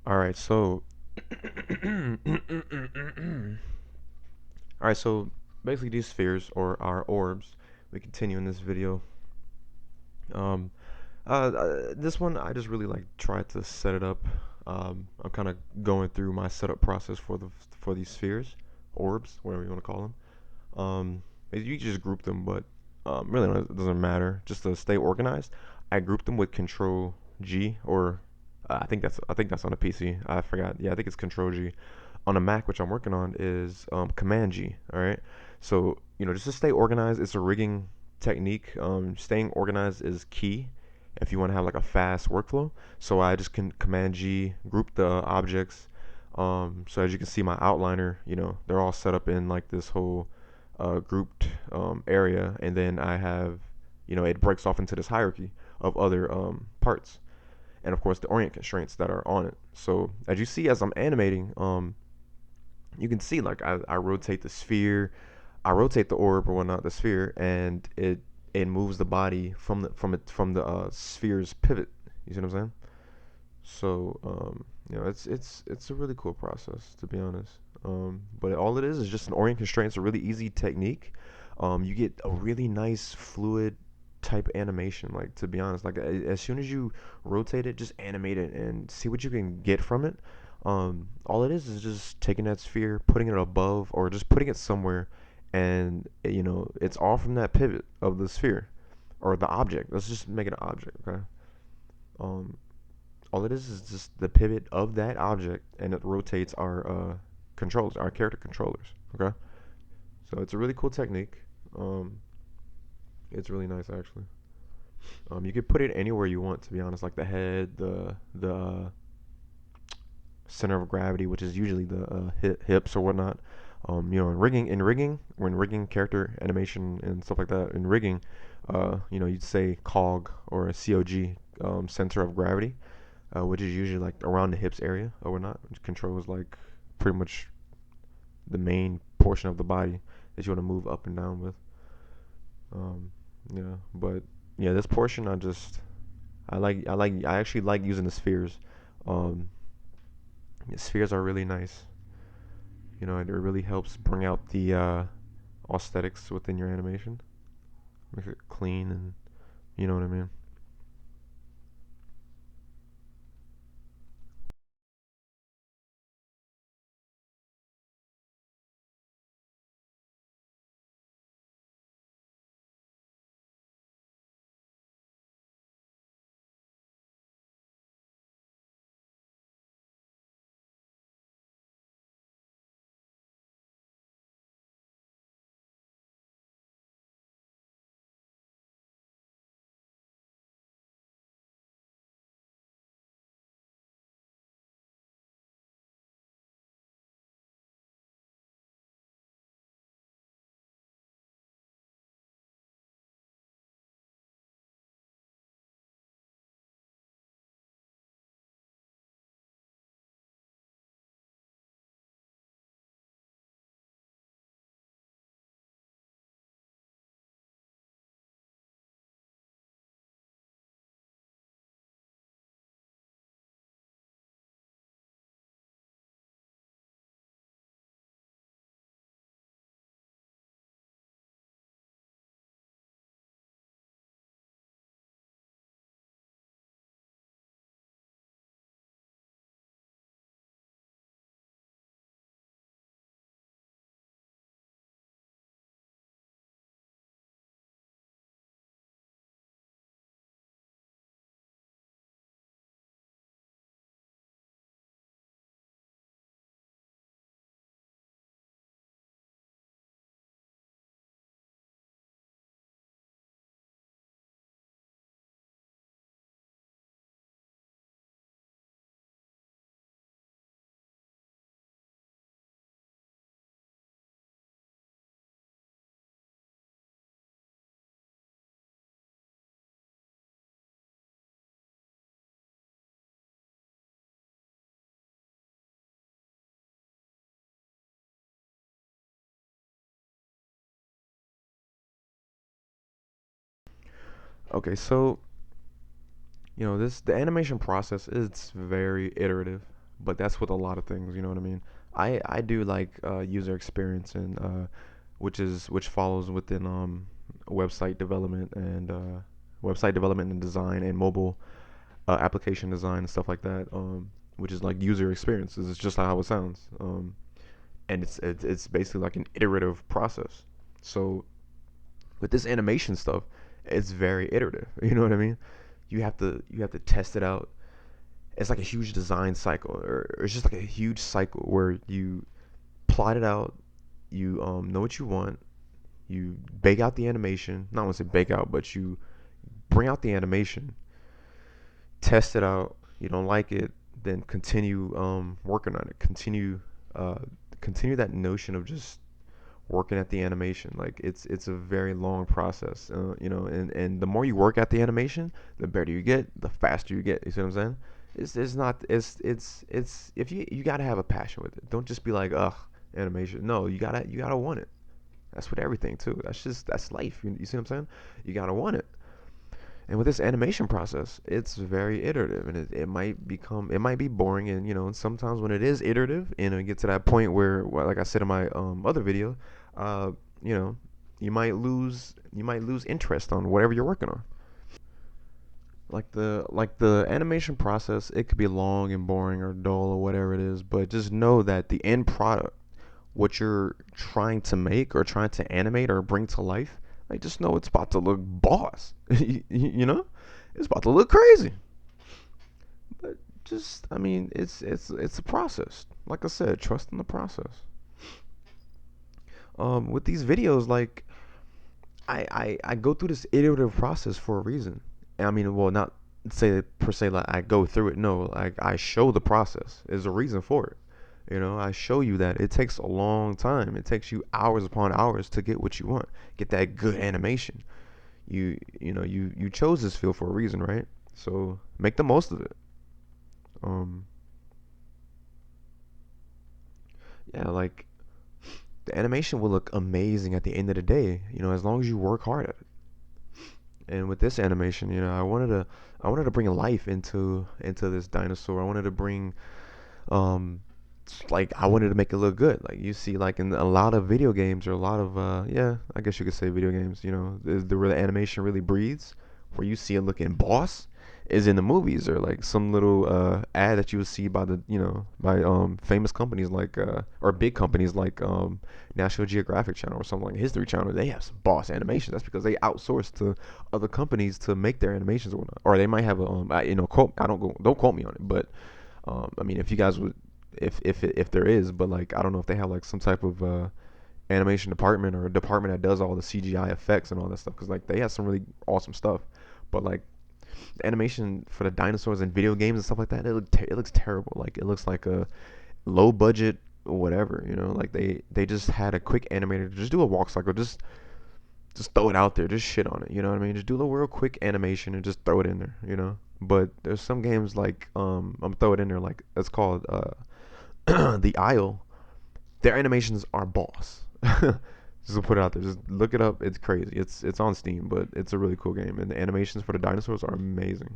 All right, so all right, so basically these spheres or our orbs. We continue in this video. Um, this one I just really like tried to set it up. I'm kind of going through my setup process for these spheres, orbs, whatever you want to call them. You can just group them, but really it doesn't matter. Just to stay organized, I grouped them with Control G or I think that's on a PC. I forgot. Yeah, I think it's Control G. On a Mac, which I'm working on, is Command G. All right. So just to stay organized, it's a rigging technique. Staying organized is key if you want to have like a fast workflow. So I just can Command G, group the objects. So as you can see, my outliner, they're all set up in like this whole grouped area, and then I have, it breaks off into this hierarchy of other parts, and of course the orient constraints that are on it. So as you see, as I'm animating, you can see like I rotate the sphere, I rotate the orb or whatnot, the sphere, and it moves the body from the sphere's pivot. You see what I'm saying? So it's a really cool process, to be honest. But all it is just an orient constraint. It's a really easy technique. You get a really nice fluid type animation. Like, to be honest, like as soon as you rotate it, just animate it and see what you can get from it. All it is just taking that sphere, putting it above, or just putting it somewhere, and it's all from that pivot of the sphere or the object. Let's just make it an object, okay? Um, all it is just the pivot of that object, and it rotates our controllers, our character controllers. Okay, so it's a really cool technique. Um, it's really nice actually. You could put it anywhere you want, to be honest, like the head, the center of gravity, which is usually the hips or whatnot. In rigging, when rigging character animation and stuff like that, in rigging, you'd say cog or a cog, center of gravity, which is usually like around the hips area or whatnot, which controls like pretty much the main portion of the body that you want to move up and down with. Um, yeah, but yeah, this portion I actually like using the spheres. Um, the spheres are really nice. It really helps bring out the aesthetics within your animation, makes it clean, and you know what I mean. Okay, so the animation process is very iterative, but that's with a lot of things. You know what I mean? I do like user experience and which follows within website development and design and mobile application design and stuff like that. Which is like user experiences. It's just how it sounds. And it's basically like an iterative process. So with this animation stuff, it's very iterative. You know what I mean? You have to test it out. It's like a huge design cycle, or it's just like a huge cycle where you plot it out. You know what you want. You bake out the animation. Not want to say bake out, but you bring out the animation, test it out. You don't like it, then continue working on it. Uh, continue that notion of just working at the animation. Like it's a very long process, and the more you work at the animation, the better you get, the faster you get. You see what I'm saying? It's not it's if you gotta have a passion with it. Don't just be like, ugh, animation. No, you gotta want it. That's with everything too. That's life. You see what I'm saying? You gotta want it. And with this animation process, it's very iterative, and it might be boring, and and sometimes when it is iterative, and it gets to that point where, well, like I said in my other video, uh, you know, you might lose interest on whatever you're working on. Like the animation process, it could be long and boring or dull or whatever it is, but just know that the end product, what you're trying to make or trying to animate or bring to life, like just know it's about to look boss. It's about to look crazy. But just, I mean, it's a process. Like I said, trust in the process. With these videos, like I go through this iterative process for a reason. And I mean, well, not say per se like I go through it. No, like I show the process. There's a reason for it. I show you that it takes a long time. It takes you hours upon hours to get what you want, get that good animation. You chose this field for a reason, right? So make the most of it. Um, yeah, like the animation will look amazing at the end of the day. As long as you work hard at it. And with this animation, I wanted to bring life into this dinosaur. I wanted to bring um like I wanted to make it look good. Like you see, like in a lot of video games or a lot of yeah, I guess you could say video games. Where the animation really breathes, where you see it looking boss, is in the movies or like some little ad that you would see by famous companies like or big companies like National Geographic Channel or something like History Channel. They have some boss animation. That's because they outsource to other companies to make their animations or whatnot. Or they might have a quote. Don't quote me on it, but I mean, if you guys would, if there is, but like I don't know if they have like some type of animation department or a department that does all the CGI effects and all that stuff, because like they have some really awesome stuff, but like the animation for the dinosaurs and video games and stuff like that, it looks terrible. Like it looks like a low budget whatever. Like they just had a quick animator to just do a walk cycle, just throw it out there, just shit on it. You know what I mean? Just do a real quick animation and just throw it in there. But there's some games like I'm throw it in there like it's called The Isle. Their animations are boss. Just to put it out there, just look it up. It's crazy. It's on Steam, but it's a really cool game, and the animations for the dinosaurs are amazing.